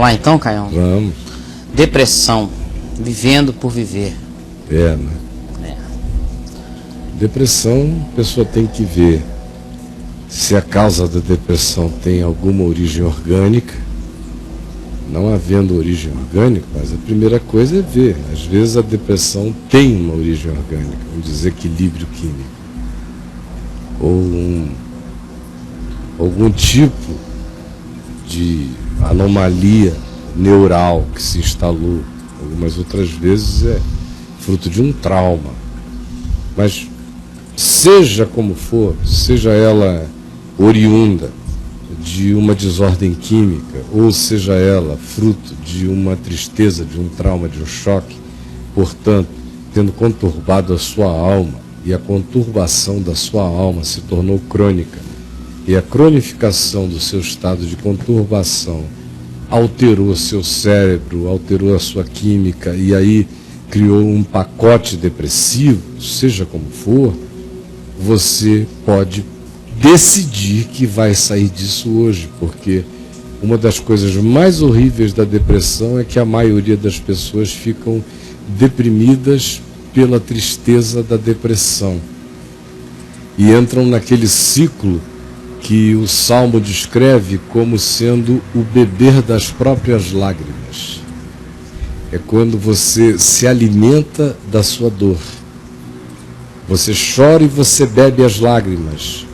Vamos lá então, Caião? Vamos. Depressão, vivendo por viver. Né? Depressão, a pessoa tem que ver se a causa da depressão tem alguma origem orgânica. Não havendo origem orgânica, mas a primeira coisa é ver. Às vezes a depressão tem uma origem orgânica, um desequilíbrio químico. Ou algum tipo de anomalia neural que se instalou. Algumas outras vezes é fruto de um trauma. Mas seja como for, seja ela oriunda de uma desordem química, ou seja ela fruto de uma tristeza, de um trauma, de um choque, portanto, tendo conturbado a sua alma, e a conturbação da sua alma se tornou crônica, e a cronificação do seu estado de conturbação alterou seu cérebro, alterou a sua química, e aí criou um pacote depressivo, seja como for, você pode decidir que vai sair disso hoje, porque uma das coisas mais horríveis da depressão é que a maioria das pessoas ficam deprimidas pela tristeza da depressão e entram naquele ciclo que o Salmo descreve como sendo o beber das próprias lágrimas. É quando você se alimenta da sua dor. Você chora e você bebe as lágrimas.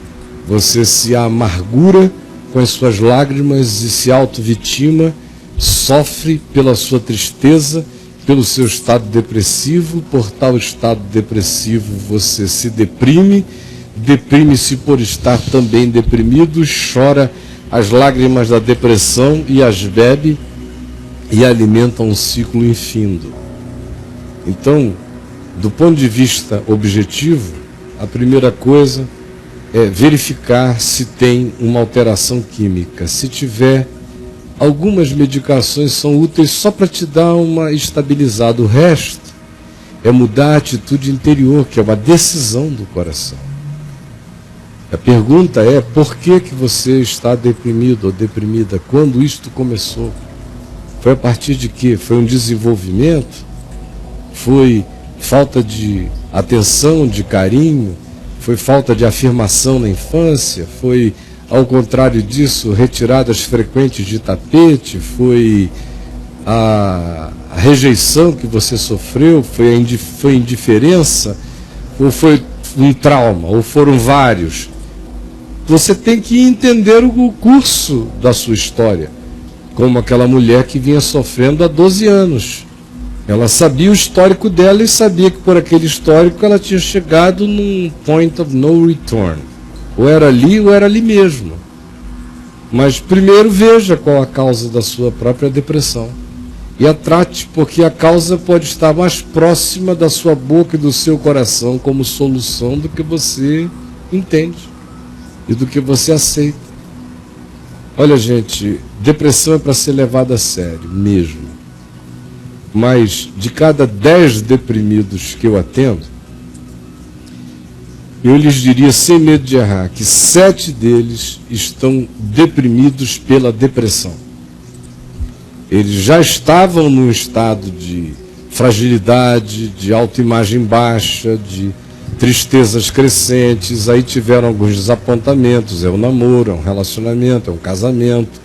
Você se amargura com as suas lágrimas e se auto-vitima, sofre pela sua tristeza, pelo seu estado depressivo. Por tal estado depressivo você se deprime, deprime-se por estar também deprimido, chora as lágrimas da depressão e as bebe e alimenta um ciclo infindo. Então, do ponto de vista objetivo, a primeira coisa é verificar se tem uma alteração química. Se tiver, algumas medicações são úteis só para te dar uma estabilizada. O resto é mudar a atitude interior, que é uma decisão do coração. A pergunta é, por que você está deprimido ou deprimida? Quando isto começou? Foi a partir de quê? Foi um desenvolvimento? Foi falta de atenção, de carinho? Foi falta de afirmação na infância? Foi, ao contrário disso, retiradas frequentes de tapete? Foi a rejeição que você sofreu? Foi indiferença? Ou foi um trauma? Ou foram vários? Você tem que entender o curso da sua história, como aquela mulher que vinha sofrendo há 12 anos. Ela sabia o histórico dela e sabia que por aquele histórico ela tinha chegado num point of no return. Ou era ali mesmo. Mas primeiro veja qual a causa da sua própria depressão. E a trate, porque a causa pode estar mais próxima da sua boca e do seu coração como solução do que você entende e do que você aceita. Olha, gente, depressão é para ser levada a sério, mesmo. Mas de cada 10 deprimidos que eu atendo, eu lhes diria, sem medo de errar, que 7 deles estão deprimidos pela depressão. Eles já estavam num estado de fragilidade, de autoimagem baixa, de tristezas crescentes, aí tiveram alguns desapontamentos, é um namoro, é um relacionamento, é um casamento,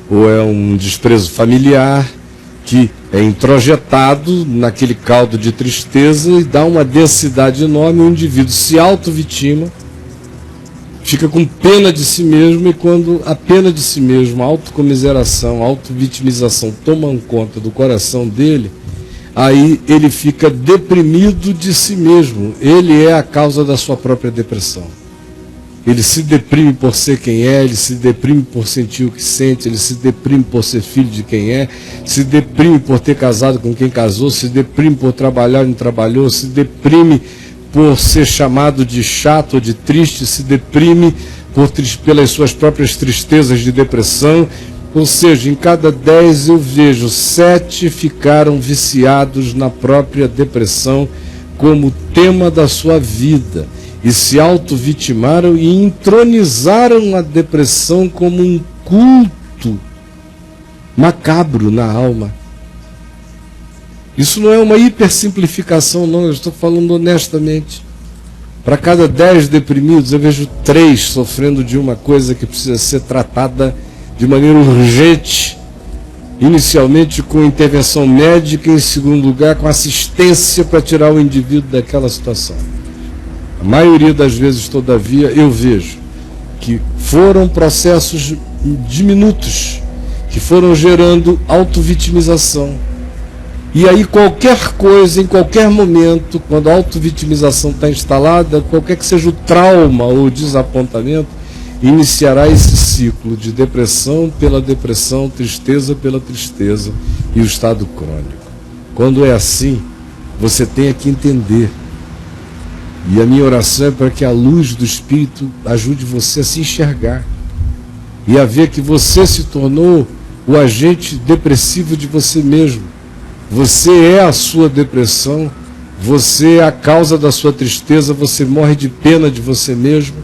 ou é um desprezo familiar, que é introjetado naquele caldo de tristeza e dá uma densidade enorme, o indivíduo se auto-vitima, fica com pena de si mesmo, e quando a pena de si mesmo, a autocomiseração, a auto-vitimização tomam conta do coração dele, aí ele fica deprimido de si mesmo. Ele é a causa da sua própria depressão. Ele se deprime por ser quem é, ele se deprime por sentir o que sente, ele se deprime por ser filho de quem é, se deprime por ter casado com quem casou, se deprime por trabalhar onde trabalhou, se deprime por ser chamado de chato ou de triste, se deprime pelas suas próprias tristezas de depressão. Ou seja, em cada 10 eu vejo 7 ficaram viciados na própria depressão como tema da sua vida e se auto-vitimaram e entronizaram a depressão como um culto macabro na alma. Isso não é uma hipersimplificação, não, eu estou falando honestamente. Para cada 10 deprimidos, eu vejo 3 sofrendo de uma coisa que precisa ser tratada de maneira urgente, inicialmente com intervenção médica, em segundo lugar com assistência para tirar o indivíduo daquela situação. A maioria das vezes, todavia, eu vejo que foram processos diminutos, que foram gerando autovitimização. E aí qualquer coisa, em qualquer momento, quando a autovitimização está instalada, qualquer que seja o trauma ou o desapontamento, iniciará esse ciclo de depressão pela depressão, tristeza pela tristeza e o estado crônico. Quando é assim, você tem que entender. E a minha oração é para que a luz do Espírito ajude você a se enxergar e a ver que você se tornou o agente depressivo de você mesmo. Você é a sua depressão, você é a causa da sua tristeza, você morre de pena de você mesmo,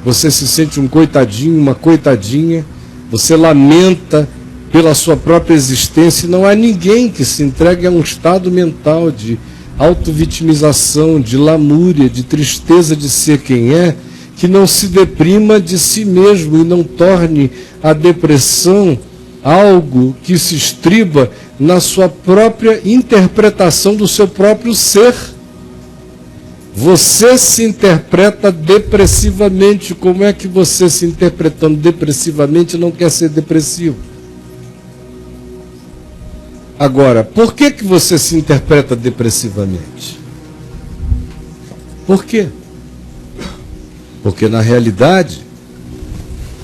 você se sente um coitadinho, uma coitadinha, você lamenta pela sua própria existência, e não há ninguém que se entregue a um estado mental de autovitimização, de lamúria, de tristeza de ser quem é, que não se deprima de si mesmo e não torne a depressão algo que se estriba na sua própria interpretação do seu próprio ser. Você se interpreta depressivamente. Como é que você, se interpretando depressivamente, não quer ser depressivo? Agora, por que você se interpreta depressivamente? Por quê? Porque, na realidade,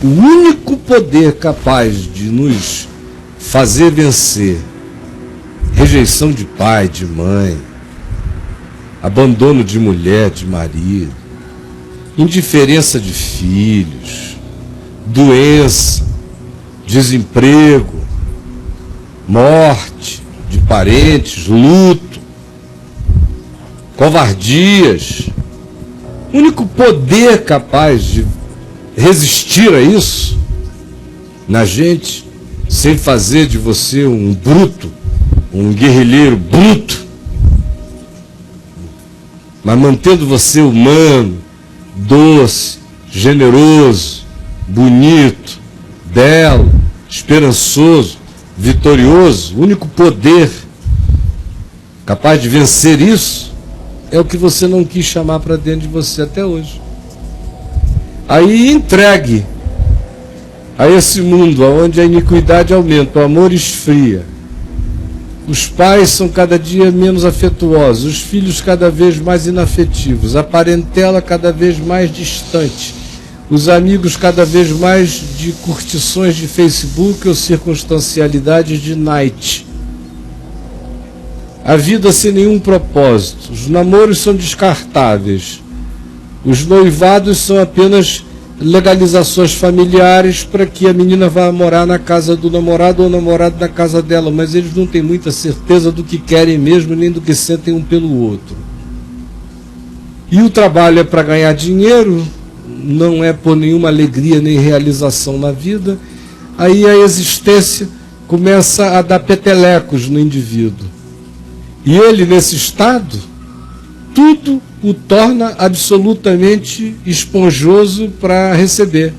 o único poder capaz de nos fazer vencer rejeição de pai, de mãe, abandono de mulher, de marido, indiferença de filhos, doença, desemprego, morte de parentes, luto, covardias. O único poder capaz de resistir a isso na gente, sem fazer de você um bruto, um guerrilheiro bruto, mas mantendo você humano, doce, generoso, bonito, belo, esperançoso, vitorioso. O único poder capaz de vencer isso é o que você não quis chamar para dentro de você até hoje. Aí entregue a esse mundo onde a iniquidade aumenta, o amor esfria, os pais são cada dia menos afetuosos, os filhos cada vez mais inafetivos, a parentela cada vez mais distante, os amigos cada vez mais de curtições de Facebook ou circunstancialidades de night. A vida sem nenhum propósito, os namoros são descartáveis, os noivados são apenas legalizações familiares para que a menina vá morar na casa do namorado ou o namorado na casa dela, mas eles não têm muita certeza do que querem mesmo, nem do que sentem um pelo outro. E o trabalho é para ganhar dinheiro, não é por nenhuma alegria nem realização na vida. Aí a existência começa a dar petelecos no indivíduo. E ele, nesse estado, tudo o torna absolutamente esponjoso para receber.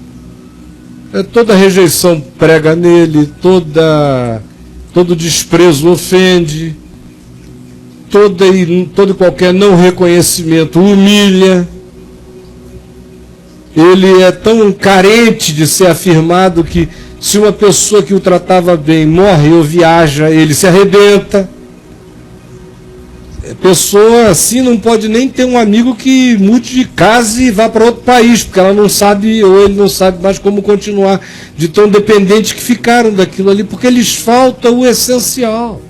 Toda rejeição prega nele, todo desprezo ofende, todo e qualquer não reconhecimento humilha. Ele é tão carente de ser afirmado que, se uma pessoa que o tratava bem morre ou viaja, ele se arrebenta. Pessoa assim não pode nem ter um amigo que mude de casa e vá para outro país, porque ela não sabe, ou ele não sabe mais como continuar, de tão dependentes que ficaram daquilo ali, porque lhes falta o essencial.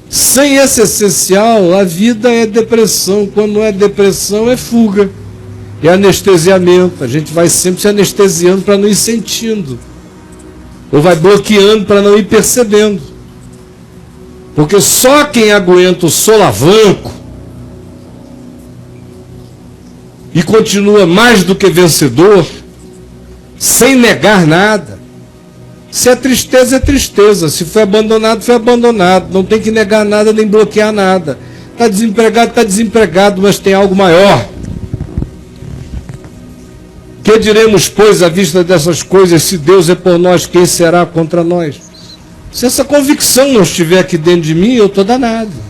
Sem esse essencial, a vida é depressão. Quando não é depressão, é fuga, é anestesiamento. A gente vai sempre se anestesiando para não ir sentindo, ou vai bloqueando para não ir percebendo. Porque só quem aguenta o solavanco e continua mais do que vencedor, sem negar nada, Se é tristeza, é tristeza. Se foi abandonado, foi abandonado. Não tem que negar nada, nem bloquear nada. Está desempregado, mas tem algo maior. Que diremos, pois, à vista dessas coisas? Se Deus é por nós, quem será contra nós? Se essa convicção não estiver aqui dentro de mim, eu estou danado.